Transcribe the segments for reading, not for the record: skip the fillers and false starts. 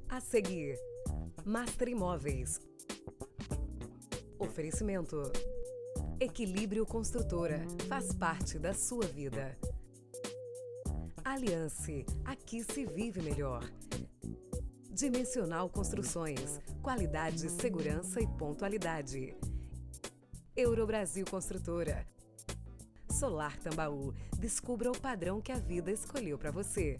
A seguir, Master Imóveis. Oferecimento. Equilíbrio Construtora. Faz parte da sua vida. Aliance. Aqui se vive melhor. Dimensional Construções. Qualidade, segurança e pontualidade. Eurobrasil Construtora. Solar Tambaú. Descubra o padrão que a vida escolheu para você.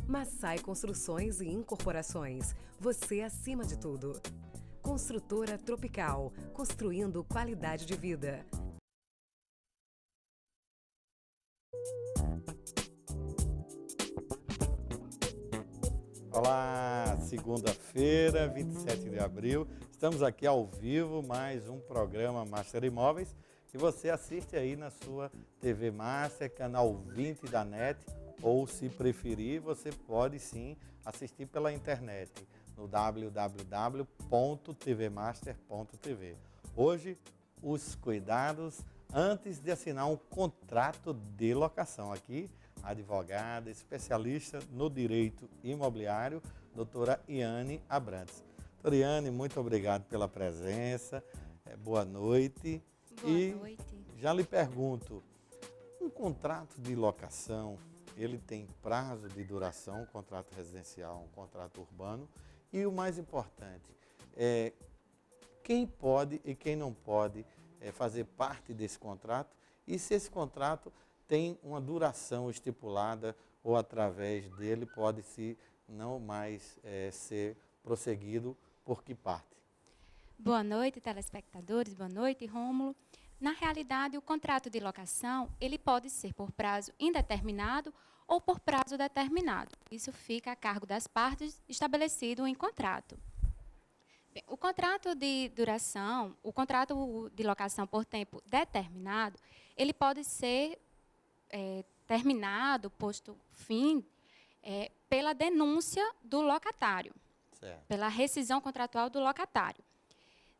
Massai Construções e Incorporações. Você acima de tudo. Construtora Tropical. Construindo qualidade de vida. Olá, segunda-feira, 27 de abril. Estamos aqui ao vivo, mais um programa Master Imóveis. E você assiste aí na sua TV Master, canal 20 da NET. Ou, se preferir, você pode sim assistir pela internet no www.tvmaster.tv. Hoje, os cuidados antes de assinar um contrato de locação. Aqui, a advogada especialista no direito imobiliário, doutora Iane Abrantes. Doutora Iane, muito obrigado pela presença. Boa noite. Boa noite. Já lhe pergunto, um contrato de locação, ele tem prazo de duração, um contrato residencial, um contrato urbano, e o mais importante, quem pode e quem não pode fazer parte desse contrato, e se esse contrato tem uma duração estipulada ou através dele pode-se não mais ser prosseguido por que parte? Boa noite, telespectadores. Boa noite, Rômulo. Na realidade, o contrato de locação, ele pode ser por prazo indeterminado ou por prazo determinado. Isso fica a cargo das partes estabelecido em contrato. Bem, o contrato de duração, o contrato de locação por tempo determinado, ele pode ser terminado, posto fim, pela denúncia do locatário, Certo. pela rescisão contratual do locatário.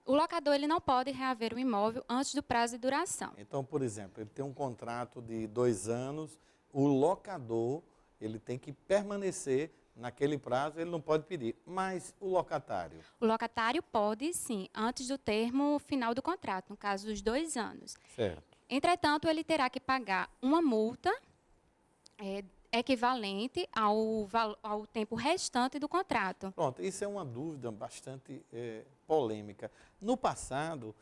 O locador ele não pode reaver o imóvel antes do prazo de duração. Então, por exemplo, ele tem um contrato de 2 anos, o locador ele tem que permanecer naquele prazo, ele não pode pedir. Mas o locatário? O locatário pode, sim, antes do termo final do contrato, no caso dos 2 anos. Certo. Entretanto, ele terá que pagar uma multa equivalente ao tempo restante do contrato. Pronto, isso é uma dúvida bastante polêmica. No passado,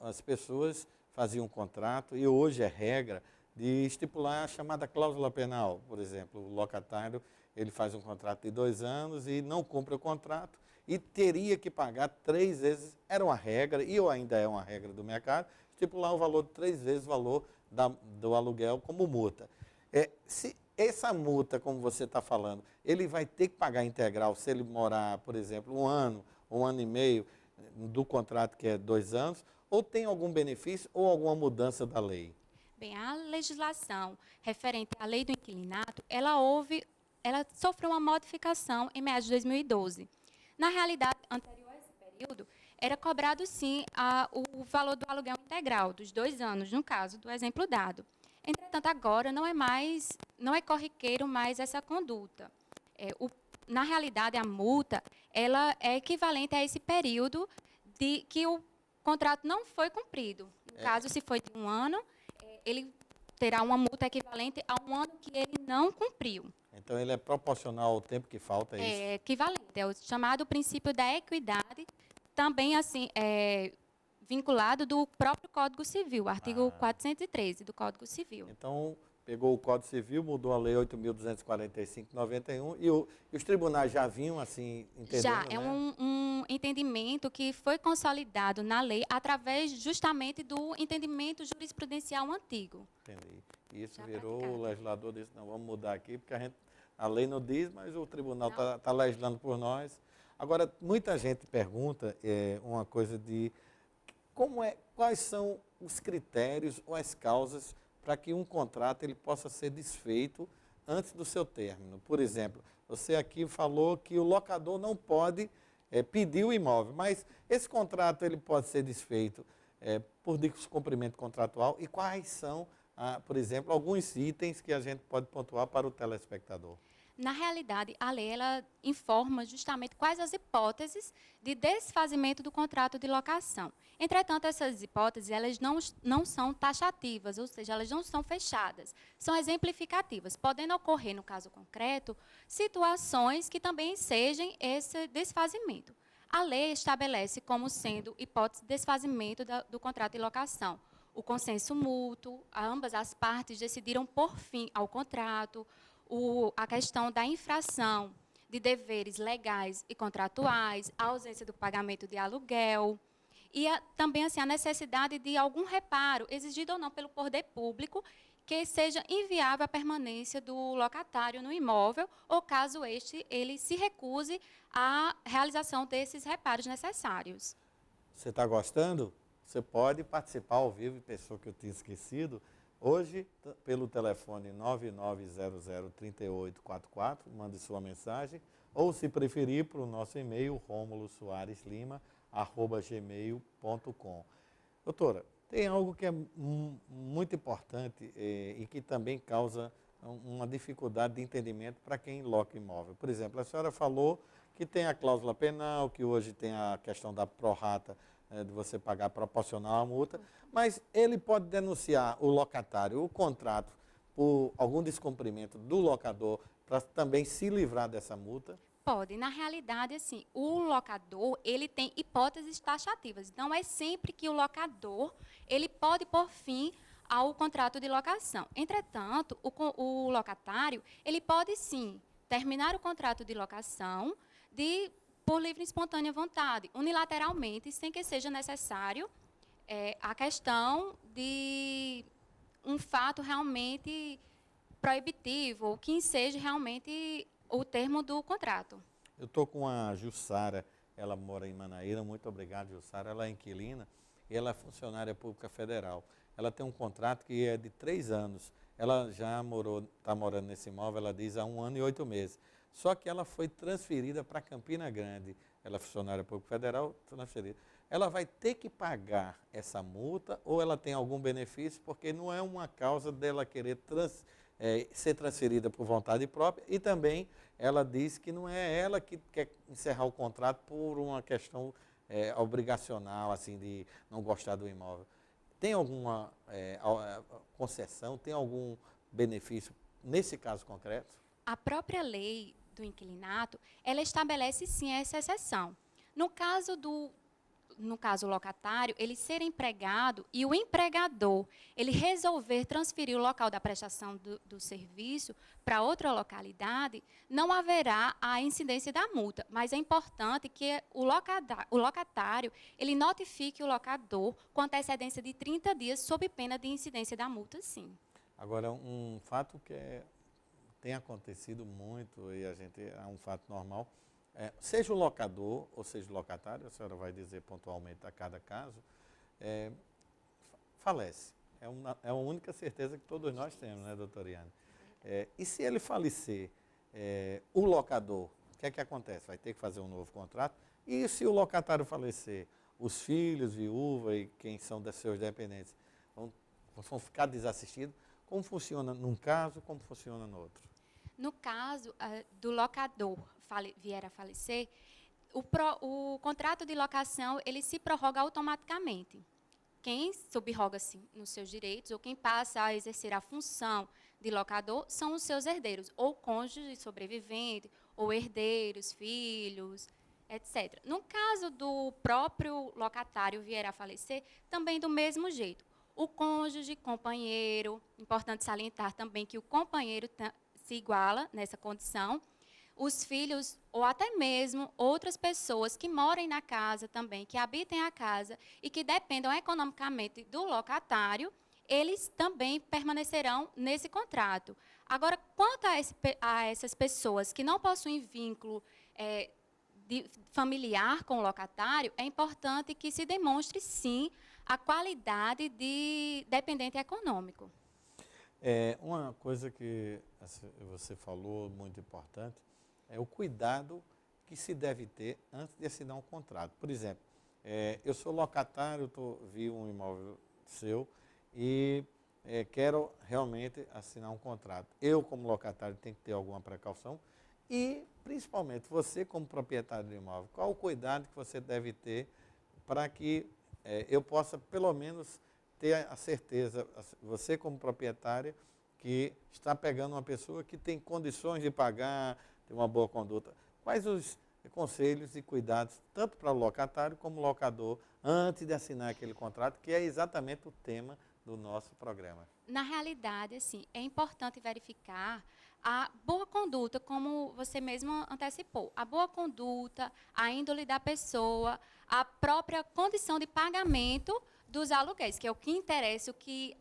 as pessoas faziam um contrato, e hoje é regra, de estipular a chamada cláusula penal. Por exemplo, o locatário ele faz um contrato de 2 anos e não cumpre o contrato e teria que pagar 3 vezes, era uma regra, e ainda é uma regra do mercado, estipular o valor de 3 vezes o valor do aluguel como multa. Se essa multa, como você está falando, ele vai ter que pagar integral se ele morar, por exemplo, 1 ano, 1 ano e meio do contrato, que é 2 anos, ou tem algum benefício ou alguma mudança da lei? Bem, a legislação referente à lei do inquilinato, ela sofreu uma modificação em meados de 2012. Na realidade, anterior a esse período, era cobrado, sim, o valor do aluguel integral, dos 2 anos, no caso do exemplo dado. Entretanto, agora não é corriqueiro mais essa conduta. Na realidade, a multa ela é equivalente a esse período de que o contrato não foi cumprido. No caso, se foi de 1 ano, ele terá uma multa equivalente a 1 ano que ele não cumpriu. Então, ele é proporcional ao tempo que falta, é isso? É equivalente, é o chamado princípio da equidade, também assim, vinculado do próprio Código Civil, artigo 413 do Código Civil. Então, pegou o Código Civil, mudou a Lei 8.245 de 91 e os tribunais já vinham assim entendendo, Já, né? é um entendimento que foi consolidado na lei através justamente do entendimento jurisprudencial antigo. Entendi. E isso Já virou, praticado. o legislador disse, não, vamos mudar aqui, porque a lei não diz, mas o tribunal está legislando por nós. Agora, muita gente pergunta uma coisa de quais são os critérios ou as causas para que um contrato ele possa ser desfeito antes do seu término. Por exemplo, você aqui falou que o locador não pode pedir o imóvel, mas esse contrato ele pode ser desfeito por descumprimento contratual, e quais são, por exemplo, alguns itens que a gente pode pontuar para o telespectador? Na realidade, a lei ela informa justamente quais as hipóteses de desfazimento do contrato de locação. Entretanto, essas hipóteses elas não são taxativas, ou seja, elas não são fechadas, são exemplificativas, podendo ocorrer, no caso concreto, situações que também sejam esse desfazimento. A lei estabelece como sendo hipótese de desfazimento do contrato de locação o consenso mútuo, ambas as partes decidiram por fim ao contrato, a questão da infração de deveres legais e contratuais, a ausência do pagamento de aluguel, e também assim, a necessidade de algum reparo, exigido ou não pelo poder público, que seja inviável a permanência do locatário no imóvel, ou caso ele se recuse à realização desses reparos necessários. Você está gostando? Você pode participar ao vivo, pessoa que eu tinha esquecido, hoje pelo telefone 99003844, mande sua mensagem, ou se preferir, para o nosso e-mail, romulosoareslima@gmail.com. Doutora, tem algo que é muito importante e que também causa uma dificuldade de entendimento para quem loca imóvel. Por exemplo, a senhora falou que tem a cláusula penal, que hoje tem a questão da prorrata, de você pagar proporcional à multa, mas ele pode denunciar o locatário, o contrato, por algum descumprimento do locador, para também se livrar dessa multa? Pode. Na realidade, assim, o locador, ele tem hipóteses taxativas. Então, é sempre que o locador, ele pode pôr fim ao contrato de locação. Entretanto, o locatário, ele pode, sim, terminar o contrato de locação por livre e espontânea vontade, unilateralmente, sem que seja necessário a questão de um fato realmente proibitivo, ou que enseje realmente o termo do contrato. Eu estou com a Jussara, ela mora em Manaíra, muito obrigado, Jussara. Ela é inquilina e ela é funcionária pública federal. Ela tem um contrato que é de 3 anos. Ela já está morando nesse imóvel, ela diz, há 1 ano e 8 meses. Só que ela foi transferida para Campina Grande. Ela é funcionária pública federal, transferida. Ela vai ter que pagar essa multa ou ela tem algum benefício, porque não é uma causa dela querer ser transferida por vontade própria, e também ela diz que não é ela que quer encerrar o contrato por uma questão obrigacional, assim, de não gostar do imóvel. Tem alguma concessão, tem algum benefício nesse caso concreto? A própria lei do inquilinato, ela estabelece sim essa exceção. No caso locatário, ele ser empregado e o empregador, ele resolver transferir o local da prestação do serviço para outra localidade, não haverá a incidência da multa, mas é importante que o locatário, ele notifique o locador com antecedência de 30 dias, sob pena de incidência da multa, sim. Agora, um fato que tem acontecido muito, e é um fato normal, seja o locador ou seja o locatário, a senhora vai dizer pontualmente a cada caso, falece. É a única certeza que todos nós temos, né, doutora Iane? E se ele falecer, o locador, o que é que acontece? Vai ter que fazer um novo contrato? E se o locatário falecer, os filhos, viúva e quem são dos seus dependentes vão ficar desassistidos? Como funciona num caso, como funciona no outro? No caso do locador vier a falecer, o contrato de locação ele se prorroga automaticamente. Quem subroga-se nos seus direitos ou quem passa a exercer a função de locador são os seus herdeiros, ou cônjuge sobrevivente, ou herdeiros, filhos, etc. No caso do próprio locatário vier a falecer, também do mesmo jeito. O cônjuge, companheiro, importante salientar também que o companheiro se iguala nessa condição, os filhos ou até mesmo outras pessoas que morem na casa também, que habitem a casa e que dependam economicamente do locatário, eles também permanecerão nesse contrato. Agora, quanto a essas pessoas que não possuem vínculo familiar com o locatário, é importante que se demonstre, sim, a qualidade de dependente econômico. Uma coisa que você falou, muito importante, é o cuidado que se deve ter antes de assinar um contrato. Por exemplo, eu sou locatário, vi um imóvel seu e quero realmente assinar um contrato. Eu, como locatário, tenho que ter alguma precaução e, principalmente, você, como proprietário do imóvel, qual o cuidado que você deve ter para que eu possa, pelo menos, ter a certeza, você como proprietária, que está pegando uma pessoa que tem condições de pagar, tem uma boa conduta. Quais os conselhos e cuidados, tanto para o locatário como o locador, antes de assinar aquele contrato, que é exatamente o tema do nosso programa? Na realidade, assim, é importante verificar a boa conduta, como você mesmo antecipou. A boa conduta, a índole da pessoa, a própria condição de pagamento dos aluguéis, que é o que interessa, o que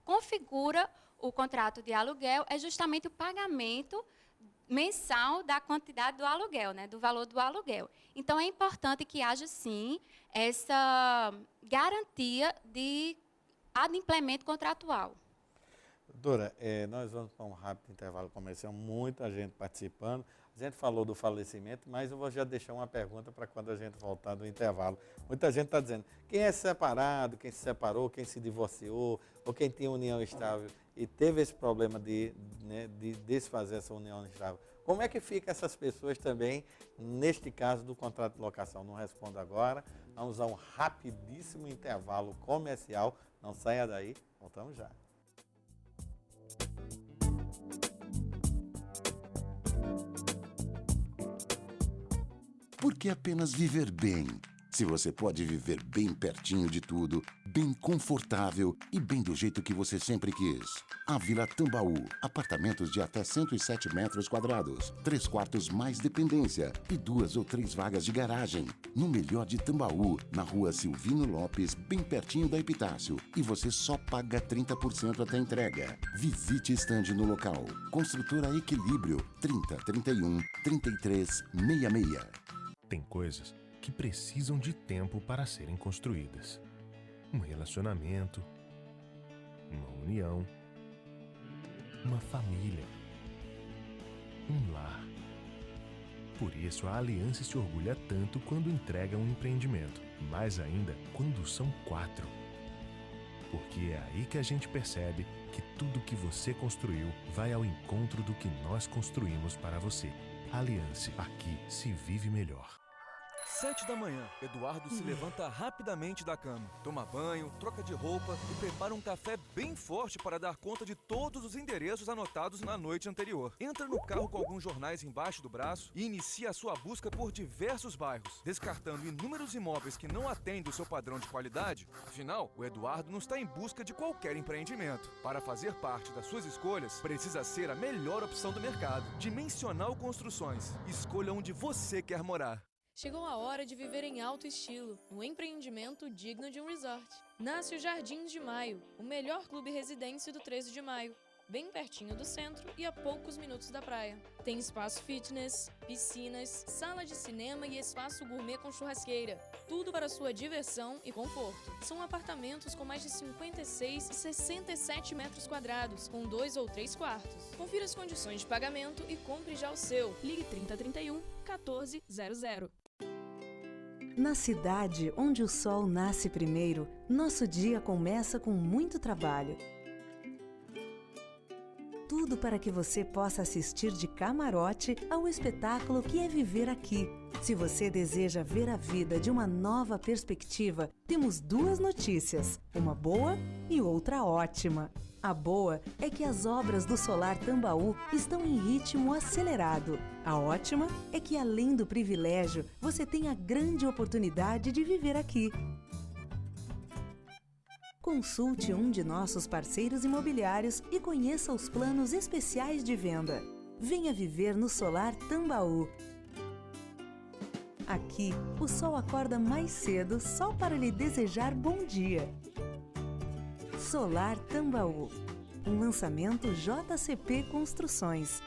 configura o contrato de aluguel, é justamente o pagamento mensal da quantidade do aluguel, né, do valor do aluguel. Então, é importante que haja, sim, essa garantia de adimplemento contratual. Doutora, nós vamos para um rápido intervalo comercial, muita gente participando. A gente falou do falecimento, mas eu vou já deixar uma pergunta para quando a gente voltar do intervalo. Muita gente está dizendo, quem é separado, quem se separou, quem se divorciou, ou quem tem união estável e teve esse problema de desfazer essa união estável, como é que fica essas pessoas também, neste caso do contrato de locação? Não respondo agora, vamos a um rapidíssimo intervalo comercial, não saia daí, voltamos já. Por que apenas viver bem? Se você pode viver bem pertinho de tudo, bem confortável e bem do jeito que você sempre quis. A Vila Tambaú, apartamentos de até 107 metros quadrados, 3 quartos mais dependência e 2 ou 3 vagas de garagem. No melhor de Tambaú, na rua Silvino Lopes, bem pertinho da Epitácio. E você só paga 30% até entrega. Visite estande no local. Construtora Equilíbrio, 3031 3366. Tem coisas que precisam de tempo para serem construídas. Um relacionamento, uma união, uma família, um lar. Por isso a Aliança se orgulha tanto quando entrega um empreendimento, mais ainda quando são 4. Porque é aí que a gente percebe que tudo que você construiu vai ao encontro do que nós construímos para você. Aliança, aqui se vive melhor. 7 da manhã, Eduardo se levanta rapidamente da cama, toma banho, troca de roupa e prepara um café bem forte para dar conta de todos os endereços anotados na noite anterior. Entra no carro com alguns jornais embaixo do braço e inicia a sua busca por diversos bairros, descartando inúmeros imóveis que não atendem o seu padrão de qualidade. Afinal, o Eduardo não está em busca de qualquer empreendimento. Para fazer parte das suas escolhas, precisa ser a melhor opção do mercado. Dimensional Construções. Escolha onde você quer morar. Chegou a hora de viver em alto estilo, um empreendimento digno de um resort. Nasce o Jardins de Maio, o melhor clube residência do 13 de maio, bem pertinho do centro e a poucos minutos da praia. Tem espaço fitness, piscinas, sala de cinema e espaço gourmet com churrasqueira. Tudo para sua diversão e conforto. São apartamentos com mais de 56 e 67 metros quadrados, com 2 ou 3 quartos. Confira as condições de pagamento e compre já o seu. Ligue 3031 1400. Na cidade onde o sol nasce primeiro, nosso dia começa com muito trabalho. Tudo para que você possa assistir de camarote ao espetáculo que é viver aqui. Se você deseja ver a vida de uma nova perspectiva, temos 2 notícias, uma boa e outra ótima. A boa é que as obras do Solar Tambaú estão em ritmo acelerado. A ótima é que, além do privilégio, você tem a grande oportunidade de viver aqui. Consulte um de nossos parceiros imobiliários e conheça os planos especiais de venda. Venha viver no Solar Tambaú. Aqui, o sol acorda mais cedo só para lhe desejar bom dia. Solar Tambaú, um lançamento JCP Construções.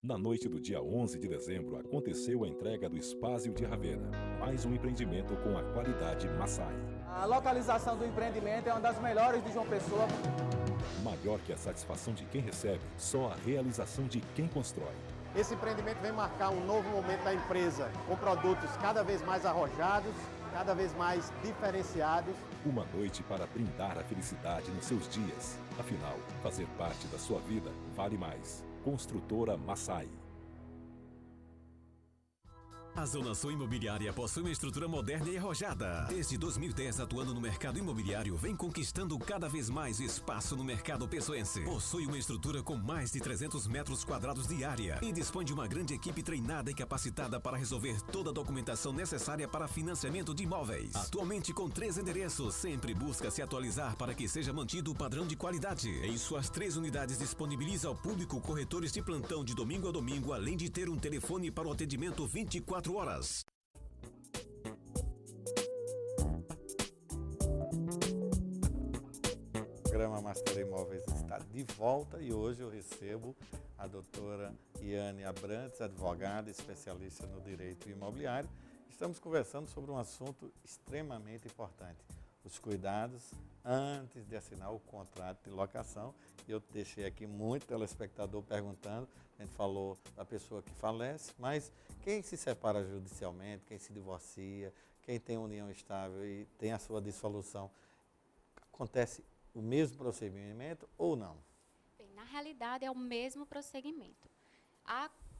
Na noite do dia 11 de dezembro, aconteceu a entrega do Espásio de Ravena, mais um empreendimento com a qualidade Massai. A localização do empreendimento é uma das melhores de João Pessoa. Maior que a satisfação de quem recebe, só a realização de quem constrói. Esse empreendimento vem marcar um novo momento da empresa, com produtos cada vez mais arrojados, cada vez mais diferenciados. Uma noite para brindar a felicidade nos seus dias. Afinal, fazer parte da sua vida vale mais. Construtora Massai. A Zona Sul Imobiliária possui uma estrutura moderna e arrojada. Desde 2010, atuando no mercado imobiliário, vem conquistando cada vez mais espaço no mercado pessoense. Possui uma estrutura com mais de 300 metros quadrados de área e dispõe de uma grande equipe treinada e capacitada para resolver toda a documentação necessária para financiamento de imóveis. Atualmente com 3 endereços, sempre busca se atualizar para que seja mantido o padrão de qualidade. Em suas 3 unidades disponibiliza ao público corretores de plantão de domingo a domingo, além de ter um telefone para o atendimento 24 horas. O programa Master Imóveis está de volta e hoje eu recebo a doutora Iane Abrantes, advogada especialista no direito imobiliário. Estamos conversando sobre um assunto extremamente importante, os cuidados antes de assinar o contrato de locação. Eu deixei aqui muito telespectador perguntando, a gente falou da pessoa que falece, mas quem se separa judicialmente, quem se divorcia, quem tem união estável e tem a sua dissolução, acontece o mesmo procedimento ou não? Bem, na realidade é o mesmo procedimento.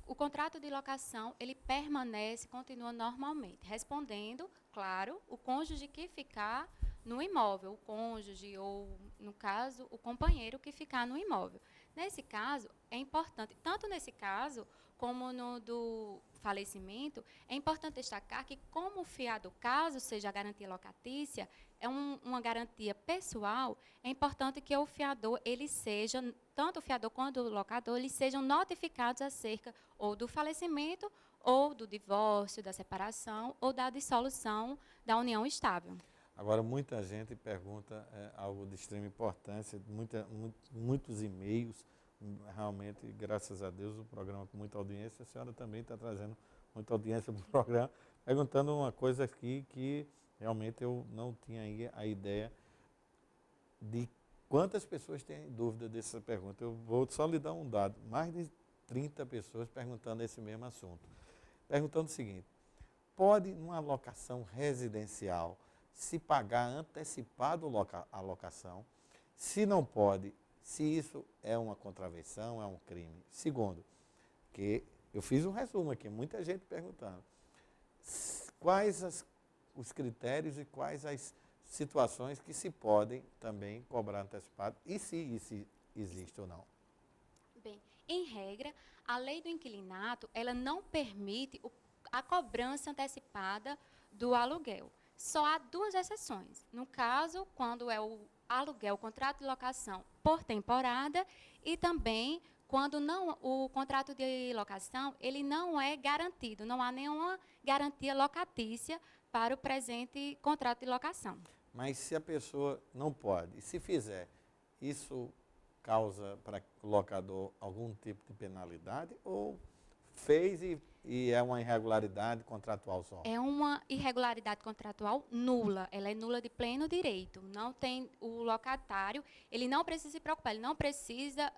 O contrato de locação, ele permanece, continua normalmente, respondendo, claro, o cônjuge que ficar no imóvel, o cônjuge ou, no caso, o companheiro que ficar no imóvel. Nesse caso, é importante, tanto nesse caso como no do falecimento, é importante destacar que, como o fiador, caso seja a garantia locatícia, é uma garantia pessoal, é importante que o fiador, ele seja, tanto o fiador quanto o locador, eles sejam notificados acerca ou do falecimento, ou do divórcio, da separação, ou da dissolução da união estável. Agora, muita gente pergunta algo de extrema importância, muitos e-mails, realmente, graças a Deus, o programa com muita audiência, a senhora também está trazendo muita audiência para o programa, perguntando uma coisa aqui que realmente eu não tinha aí a ideia de quantas pessoas têm dúvida dessa pergunta. Eu vou só lhe dar um dado, mais de 30 pessoas perguntando esse mesmo assunto. Perguntando o seguinte, pode, numa locação residencial, se pagar antecipado a locação? Se não pode, se isso é uma contravenção, é um crime? Segundo, que eu fiz um resumo aqui, muita gente perguntando, quais os critérios e quais as situações que se podem também cobrar antecipado e se isso existe ou não? Bem, em regra, a lei do inquilinato, ela não permite a cobrança antecipada do aluguel. Só há 2 exceções. No caso, quando é o aluguel, o contrato de locação por temporada e também quando o contrato de locação ele não é garantido, não há nenhuma garantia locatícia para o presente contrato de locação. Mas se a pessoa não pode, e se fizer, isso causa para o locador algum tipo de penalidade ou fez e é uma irregularidade contratual só? É uma irregularidade contratual nula, ela é nula de pleno direito. Não tem o locatário, ele não precisa se preocupar, ele não precisa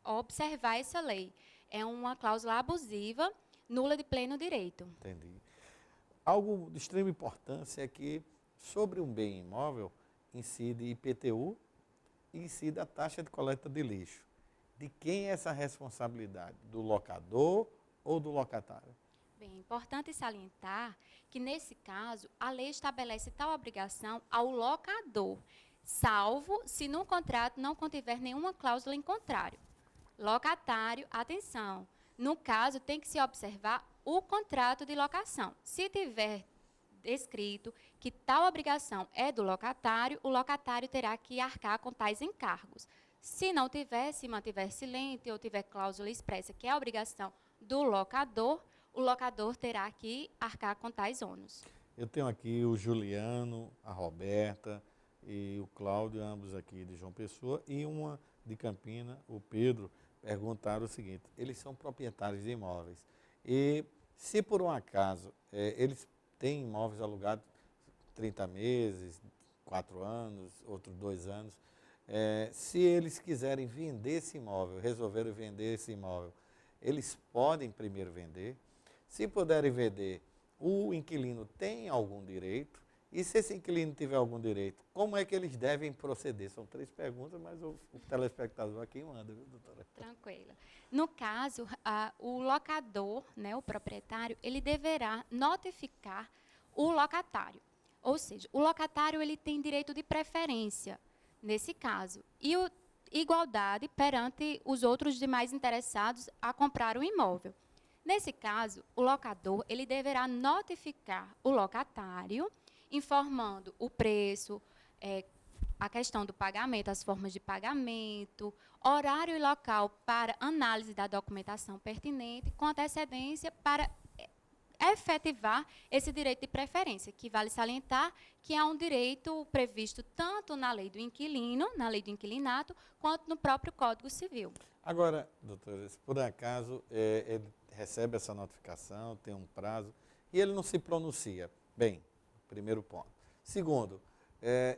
observar essa lei. É uma cláusula abusiva, nula de pleno direito. Entendi. Algo de extrema importância é que sobre um bem imóvel incide IPTU e incide a taxa de coleta de lixo. De quem é essa responsabilidade? Do locador ou do locatário? Bem, é importante salientar que, nesse caso, a lei estabelece tal obrigação ao locador, salvo se no contrato não contiver nenhuma cláusula em contrário. Locatário, atenção, no caso tem que se observar o contrato de locação. Se tiver escrito que tal obrigação é do locatário, o locatário terá que arcar com tais encargos. Se não tiver, se mantiver silente ou tiver cláusula expressa, que é a obrigação do locador, o locador terá que arcar com tais ônus. Eu tenho aqui o Juliano, a Roberta e o Cláudio, ambos aqui de João Pessoa, e uma de Campina, o Pedro, perguntaram o seguinte, eles são proprietários de imóveis. E se por um acaso eles têm imóveis alugados 30 meses, 4 anos, outros 2 anos, se eles quiserem vender esse imóvel, resolverem vender esse imóvel, eles podem primeiro vender. Se puderem vender, o inquilino tem algum direito? E se esse inquilino tiver algum direito, como é que eles devem proceder? São 3 perguntas, mas o telespectador aqui manda, viu, doutora? Tranquila. No caso, o locador, né, o proprietário, ele deverá notificar o locatário. Ou seja, o locatário ele tem direito de preferência, nesse caso, e igualdade perante os outros demais interessados a comprar o imóvel. Nesse caso, o locador ele deverá notificar o locatário, informando o preço, a questão do pagamento, as formas de pagamento, horário e local para análise da documentação pertinente, com antecedência para efetivar esse direito de preferência, que vale salientar que é um direito previsto tanto na lei do inquilino, na lei do inquilinato, quanto no próprio Código Civil. Agora, doutora, se por acaso ele recebe essa notificação, tem um prazo, e ele não se pronuncia, bem, primeiro ponto. Segundo,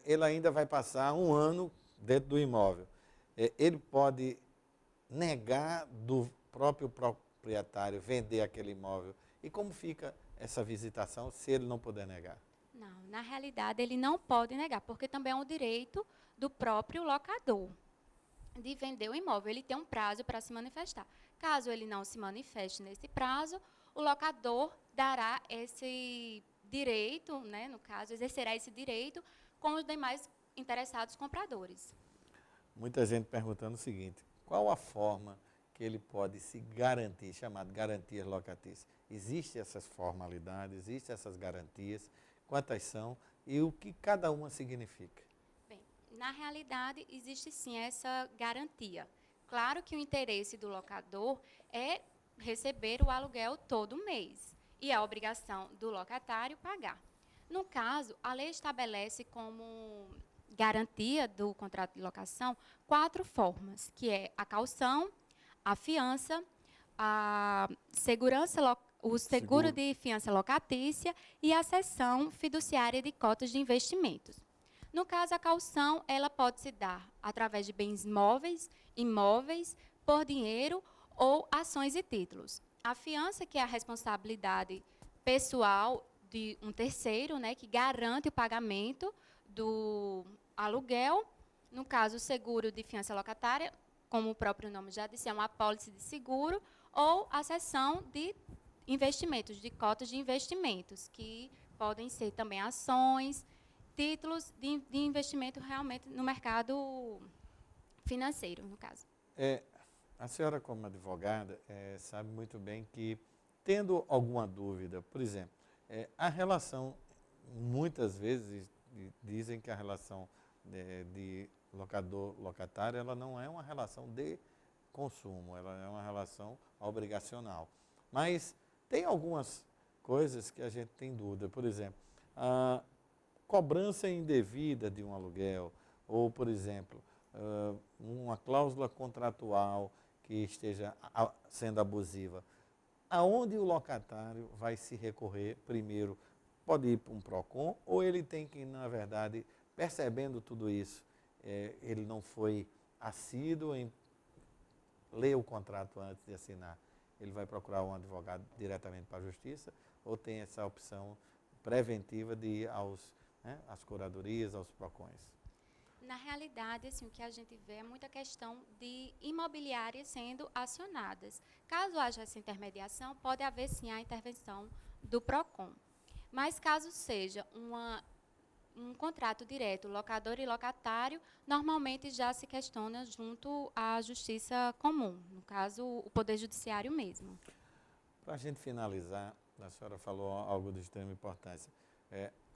ele ainda vai passar 1 ano dentro do imóvel. Ele pode negar do próprio proprietário vender aquele imóvel. E como fica essa visitação se ele não puder negar? Não, na realidade ele não pode negar, porque também é um direito do próprio locador de vender o imóvel. Ele tem um prazo para se manifestar. Caso ele não se manifeste nesse prazo, o locador dará esse direito, né, no caso, exercerá esse direito com os demais interessados compradores. Muita gente perguntando o seguinte: qual a forma que ele pode se garantir, chamado garantias locatícias? Existem essas formalidades, existem essas garantias, quantas são e o que cada uma significa? Bem, na realidade, existe sim essa garantia. Claro que o interesse do locador é receber o aluguel todo mês e é a obrigação do locatário pagar. No caso, a lei estabelece como garantia do contrato de locação 4 formas, que é a caução, a fiança, a o seguro de fiança locatícia e a cessão fiduciária de cotas de investimentos. No caso, a caução ela pode se dar através de bens móveis, imóveis, por dinheiro ou ações e títulos. A fiança, que é a responsabilidade pessoal de um terceiro, né, que garante o pagamento do aluguel. No caso, o seguro de fiança locatária, como o próprio nome já disse, é uma apólice de seguro, ou a cessão de investimentos, de cotas de investimentos, que podem ser também ações, títulos de investimento realmente no mercado financeiro, no caso. A senhora, como advogada, sabe muito bem que, tendo alguma dúvida, por exemplo, a relação, muitas vezes, dizem que a relação de locador-locatário, ela não é uma relação de consumo, ela é uma relação obrigacional. Mas tem algumas coisas que a gente tem dúvida. Por exemplo, a cobrança indevida de um aluguel, ou, por exemplo, uma cláusula contratual que esteja sendo abusiva. Aonde o locatário vai se recorrer primeiro? Pode ir para um PROCON ou ele tem que, na verdade, percebendo tudo isso, ele não foi assíduo em ler o contrato antes de assinar, ele vai procurar um advogado diretamente para a justiça ou tem essa opção preventiva de ir às curadorias, aos PROCONs? Na realidade, assim, o que a gente vê é muita questão de imobiliárias sendo acionadas. Caso haja essa intermediação, pode haver sim a intervenção do PROCON. Mas caso seja um contrato direto, locador e locatário, normalmente já se questiona junto à justiça comum, no caso, o Poder Judiciário mesmo. Para a gente finalizar, a senhora falou algo de extrema importância.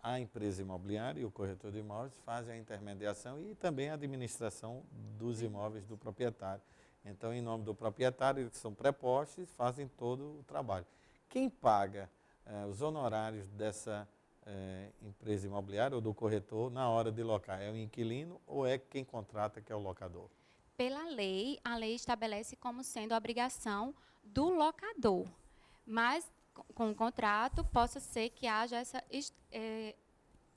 A empresa imobiliária e o corretor de imóveis fazem a intermediação e também a administração dos imóveis do proprietário. Então, em nome do proprietário, eles são prepostos e fazem todo o trabalho. Quem paga os honorários dessa empresa imobiliária ou do corretor na hora de locar? É o inquilino ou é quem contrata, que é o locador? Pela lei, a lei estabelece como sendo a obrigação do locador, mas com o contrato possa ser que haja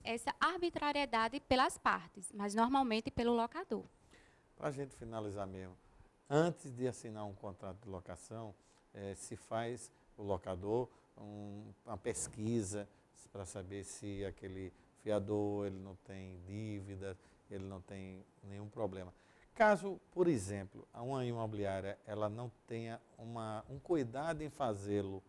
essa arbitrariedade pelas partes, mas normalmente pelo locador. Para a gente finalizar mesmo, antes de assinar um contrato de locação, se faz o locador uma pesquisa para saber se aquele fiador ele não tem dívida, ele não tem nenhum problema. Caso, por exemplo, uma imobiliária ela não tenha um cuidado em fazê-lo,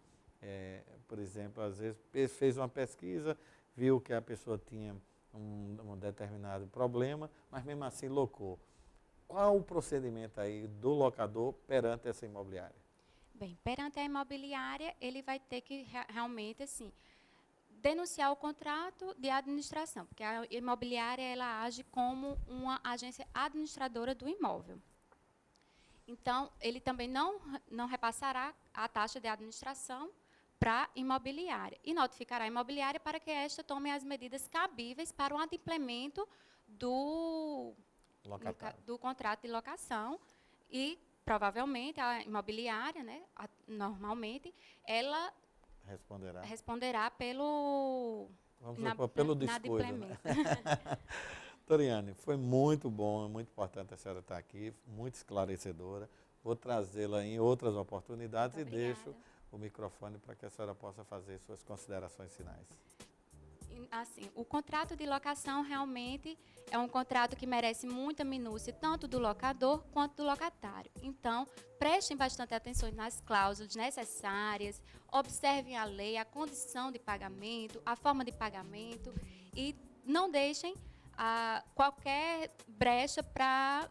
por exemplo, às vezes fez uma pesquisa, viu que a pessoa tinha um determinado problema, mas mesmo assim locou. Qual o procedimento aí do locador perante essa imobiliária? Bem, perante a imobiliária, ele vai ter que realmente, assim, denunciar o contrato de administração, porque a imobiliária ela age como uma agência administradora do imóvel. Então, ele também não repassará a taxa de administração para a imobiliária e notificará a imobiliária para que esta tome as medidas cabíveis para o adimplemento do contrato de locação e, provavelmente, a imobiliária, né, normalmente, ela responderá pelo... Vamos supor, pelo descuido, né? Toriane, foi muito bom, muito importante a senhora estar aqui, muito esclarecedora. Vou trazê-la em outras oportunidades e deixo o microfone para que a senhora possa fazer suas considerações finais. Assim, o contrato de locação realmente é um contrato que merece muita minúcia, tanto do locador quanto do locatário. Então, prestem bastante atenção nas cláusulas necessárias, observem a lei, a condição de pagamento, a forma de pagamento e não deixem qualquer brecha para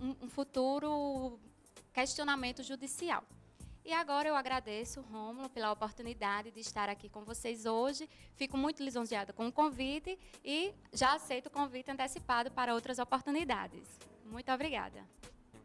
um futuro questionamento judicial. E agora eu agradeço, Rômulo, pela oportunidade de estar aqui com vocês hoje. Fico muito lisonjeada com o convite e já aceito o convite antecipado para outras oportunidades. Muito obrigada.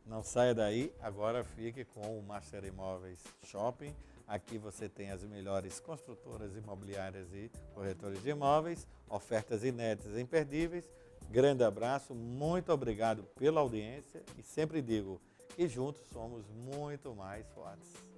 Não saia daí, agora fique com o Master Imóveis Shopping. Aqui você tem as melhores construtoras imobiliárias e corretores de imóveis, ofertas inéditas e imperdíveis. Grande abraço, muito obrigado pela audiência e sempre digo que juntos somos muito mais fortes.